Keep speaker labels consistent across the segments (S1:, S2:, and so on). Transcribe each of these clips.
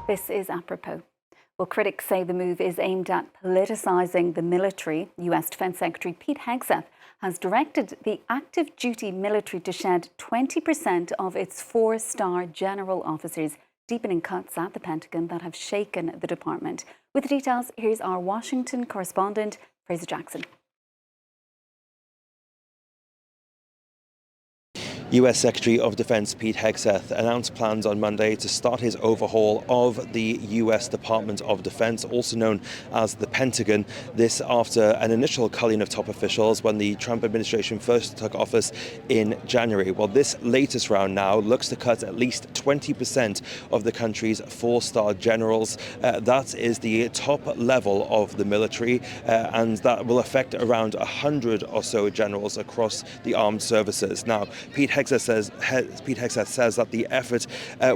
S1: This is apropos. Well, critics say the move is aimed at politicising the military. US Defense Secretary Pete Hegseth has directed the active duty military to shed 20% of its four-star general officers, deepening cuts at the Pentagon that have shaken the department. With the details, here's our Washington correspondent, Fraser Jackson.
S2: US Secretary of Defense Pete Hegseth announced plans on Monday to start his overhaul of the US Department of Defense, also known as the Pentagon. This after an initial culling of top officials when the Trump administration first took office in January. Well, this latest round now looks to cut at least 20% of the country's four-star generals. That is the top level of the military, and that will affect around 100 or so generals across the armed services. Now, Pete Hegseth says that the effort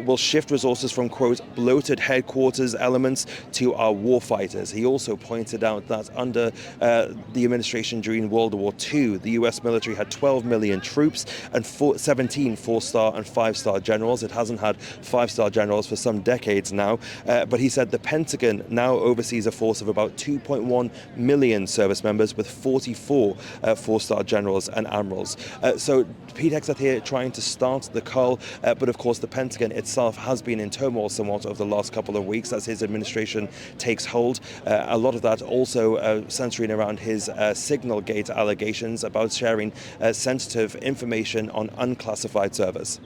S2: will shift resources from, quote, bloated headquarters elements to our warfighters. He also pointed out that under the administration during World War II, the US military had 12 million troops and 17 four-star and five-star generals. It hasn't had five-star generals for some decades now. But he said the Pentagon now oversees a force of about 2.1 million service members with 44 four-star generals and admirals. So Pete Hegseth here trying to start the cull, but of course the Pentagon itself has been in turmoil somewhat over the last couple of weeks as his administration takes hold. A lot of that also centering around his Signal-Gate allegations about sharing sensitive information on unclassified servers.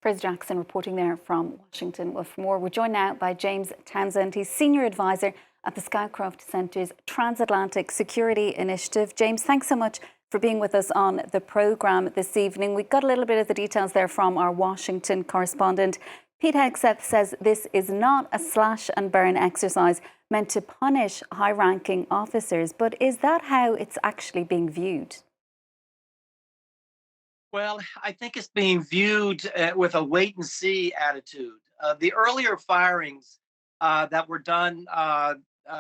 S1: Fraser Jackson reporting there from Washington. Well, for more, we're joined now by James Townsend. He's Senior Advisor at the Scowcroft Centre's Transatlantic Security Initiative. James, thanks so much for being with us on the programme this evening. We got a little bit of the details there from our Washington correspondent. Pete Hegseth says this is not a slash and burn exercise meant to punish high-ranking officers, but is that how it's actually being viewed?
S3: Well, I think it's being viewed with a wait-and-see attitude. The earlier firings that were done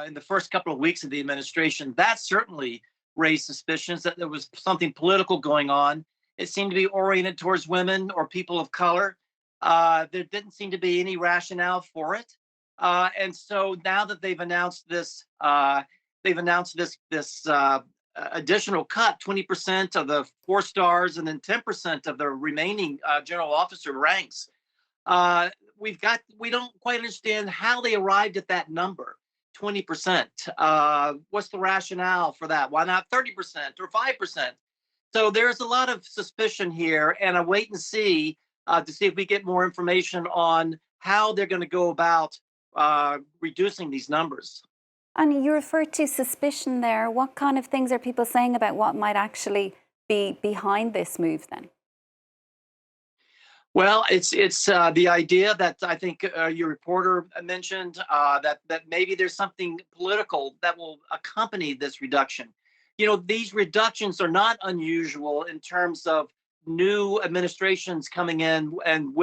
S3: in the first couple of weeks of the administration, that certainly raised suspicions that there was something political going on. It seemed to be oriented towards women or people of color. There didn't seem to be any rationale for it. And so now that they've announced this, additional cut, 20% of the four stars and then 10% of the remaining general officer ranks. We don't quite understand how they arrived at that number, 20%. What's the rationale for that? Why not 30% or 5%? So there's a lot of suspicion here and a wait and see to see if we get more information on how they're going to go about reducing these numbers.
S1: And you referred to suspicion there. What kind of things are people saying about what might actually be behind this move then?
S3: Well, it's the idea that I think your reporter mentioned that maybe there's something political that will accompany this reduction. You know, these reductions are not unusual in terms of new administrations coming in and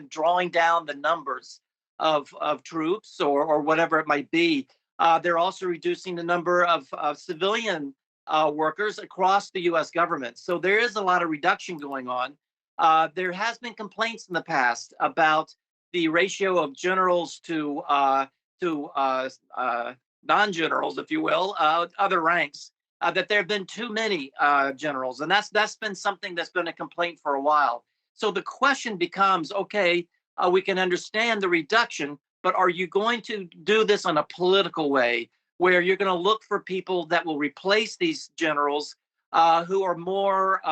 S3: drawing down the numbers of troops or whatever it might be. They're also reducing the number of civilian workers across the U.S. government. So there is a lot of reduction going on. There has been complaints in the past about the ratio of generals to non-generals, if you will, other ranks, that there have been too many generals. And that's been something that's been a complaint for a while. So the question becomes, okay, we can understand the reduction, but are you going to do this in a political way where you're going to look for people that will replace these generals who are more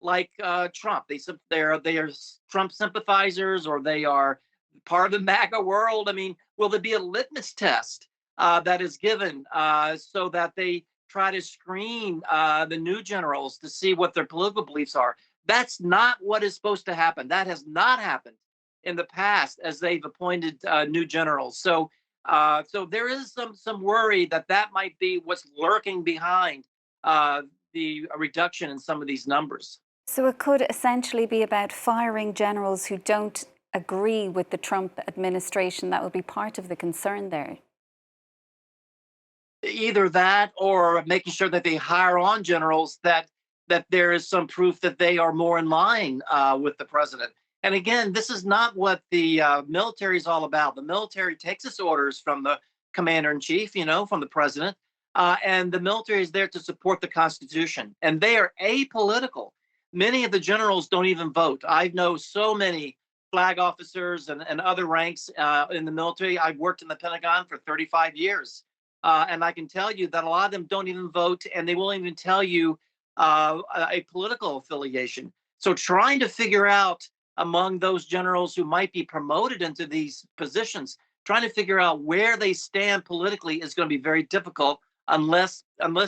S3: like Trump? They are Trump sympathizers, or they are part of the MAGA world. I mean, will there be a litmus test that is given so that they try to screen the new generals to see what their political beliefs are? That's not what is supposed to happen. That has not happened in the past as they've appointed new generals. So there is some worry that might be what's lurking behind the reduction in some of these numbers.
S1: So it could essentially be about firing generals who don't agree with the Trump administration. That would be part of the concern there.
S3: Either that or making sure that they hire on generals that there is some proof that they are more in line with the president. And again, this is not what the military is all about. The military takes its orders from the commander in chief, from the president, and the military is there to support the Constitution. And they are apolitical. Many of the generals don't even vote. I know so many flag officers and other ranks in the military. I've worked in the Pentagon for 35 years. And I can tell you that a lot of them don't even vote, and they won't even tell you a political affiliation. So trying to figure out among those generals who might be promoted into these positions, trying to figure out where they stand politically is going to be very difficult unless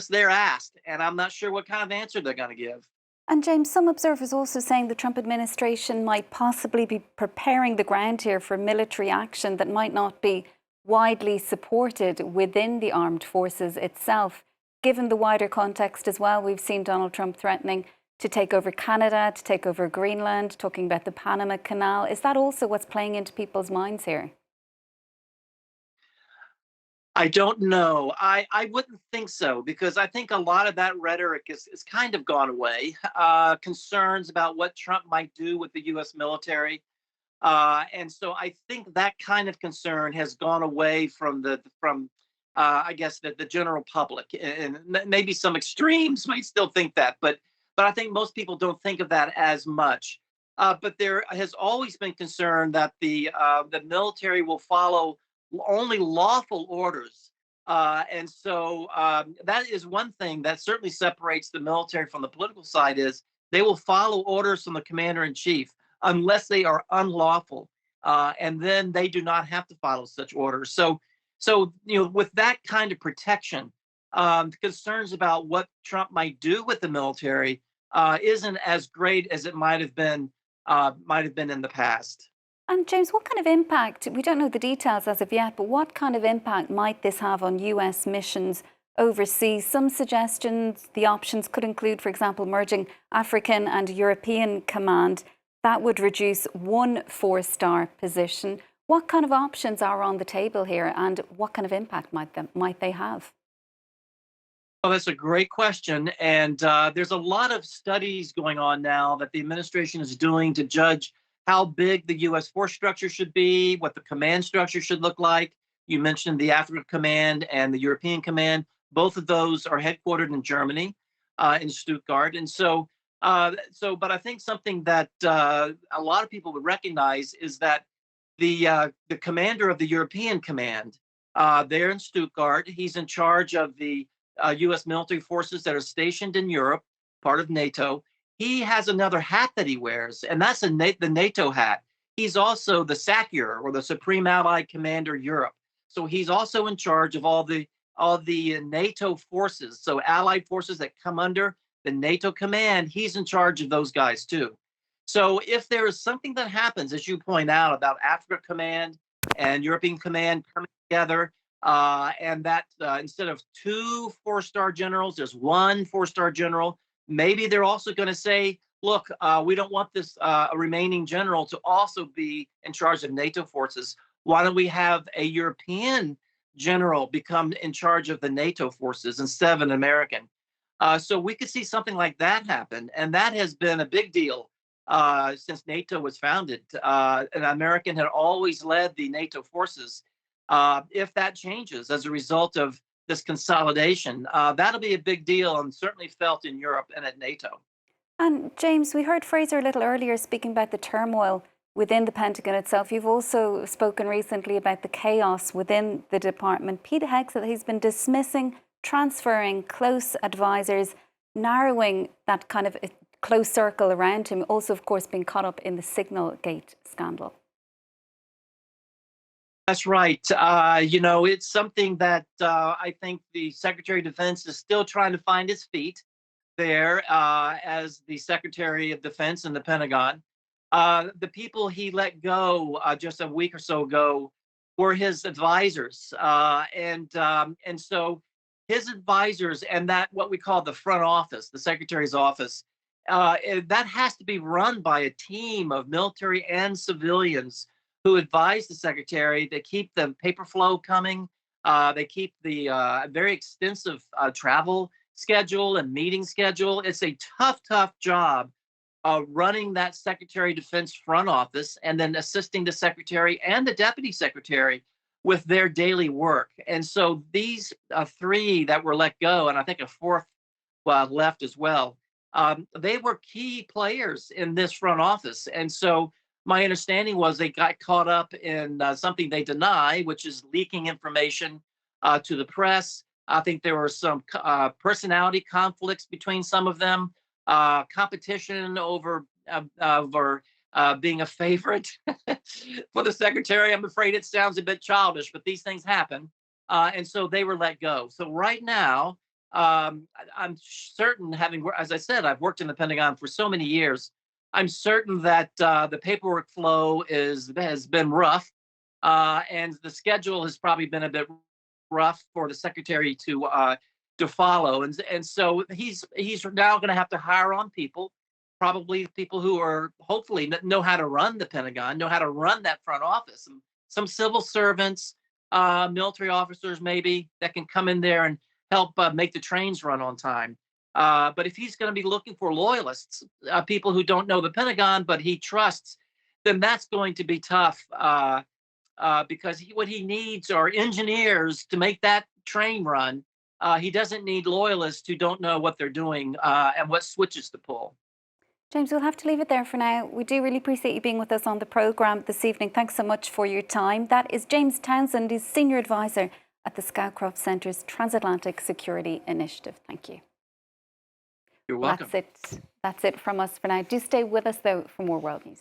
S3: they're asked. And I'm not sure what kind of answer they're going to give.
S1: And James, some observers also saying the Trump administration might possibly be preparing the ground here for military action that might not be widely supported within the armed forces itself. Given the wider context as well, we've seen Donald Trump threatening to take over Canada, to take over Greenland, talking about the Panama Canal. Is that also what's playing into people's minds here?
S3: I don't know. I wouldn't think so, because I think a lot of that rhetoric is kind of gone away. Concerns about what Trump might do with the U.S. military. And so I think that kind of concern has gone away from I guess the general public, and maybe some extremes might still think that, but I think most people don't think of that as much. But there has always been concern that the military will follow only lawful orders. And so that is one thing that certainly separates the military from the political side, is they will follow orders from the commander in chief unless they are unlawful. And then they do not have to follow such orders. So with that kind of protection, concerns about what Trump might do with the military isn't as great as it might have been in the past.
S1: And James, what kind of impact, we don't know the details as of yet, but what kind of impact might this have on US missions overseas? Some suggestions, the options could include, for example, merging African and European command. That would reduce one four-star position. What kind of options are on the table here, and what kind of impact might they have?
S3: Oh, that's a great question. And there's a lot of studies going on now that the administration is doing to judge how big the U.S. force structure should be, what the command structure should look like. You mentioned the African Command and the European Command. Both of those are headquartered in Germany, in Stuttgart. And but I think something that a lot of people would recognize is that the commander of the European Command, there in Stuttgart, he's in charge of the U.S. military forces that are stationed in Europe, part of NATO. He has another hat that he wears, and that's the NATO hat. He's also the SACEUR, or the Supreme Allied Commander Europe. So he's also in charge of all the NATO forces. So allied forces that come under the NATO command, he's in charge of those guys too. So if there is something that happens, as you point out, about Africa Command and European Command coming together, and that instead of two four-star generals, there's one four-star general. Maybe they're also going to say, look, we don't want this remaining general to also be in charge of NATO forces. Why don't we have a European general become in charge of the NATO forces instead of an American? So we could see something like that happen. And that has been a big deal since NATO was founded. An American had always led the NATO forces. If that changes as a result of this consolidation, that'll be a big deal, and certainly felt in Europe and at NATO.
S1: And James, we heard Fraser a little earlier speaking about the turmoil within the Pentagon itself. You've also spoken recently about the chaos within the department. Pete Hegseth, he's been dismissing, transferring close advisors, narrowing that kind of close circle around him, also, of course, being caught up in the Signalgate scandal.
S3: That's right. It's something that I think the Secretary of Defense is still trying to find his feet there as the Secretary of Defense in the Pentagon. The people he let go just a week or so ago were his advisors, and so his advisors and that what we call the front office, the Secretary's office, that has to be run by a team of military and civilians who advise the Secretary. They keep the paper flow coming. They keep the very extensive travel schedule and meeting schedule. It's a tough job running that Secretary of Defense front office and then assisting the Secretary and the Deputy Secretary with their daily work. And so these three that were let go, and I think a fourth left as well, they were key players in this front office. And so my understanding was they got caught up in something they deny, which is leaking information to the press. I think there were some personality conflicts between some of them, competition over being a favorite for the secretary. I'm afraid it sounds a bit childish, but these things happen. And so they were let go. So right now, I'm certain, as I said, I've worked in the Pentagon for so many years. I'm certain that the paperwork flow has been rough, and the schedule has probably been a bit rough for the secretary to follow. And so he's now going to have to hire on people, probably people who are hopefully know how to run the Pentagon, know how to run that front office. And some civil servants, military officers maybe, that can come in there and help make the trains run on time. But if he's going to be looking for loyalists, people who don't know the Pentagon but he trusts, then that's going to be tough, because what he needs are engineers to make that train run. He doesn't need loyalists who don't know what they're doing and what switches to pull.
S1: James, we'll have to leave it there for now. We do really appreciate you being with us on the programme this evening. Thanks so much for your time. That is James Townsend, he's Senior Advisor at the Scowcroft Centre's Transatlantic Security Initiative. Thank you.
S3: You're welcome.
S1: That's it from us for now. Do stay with us, though, for more world news.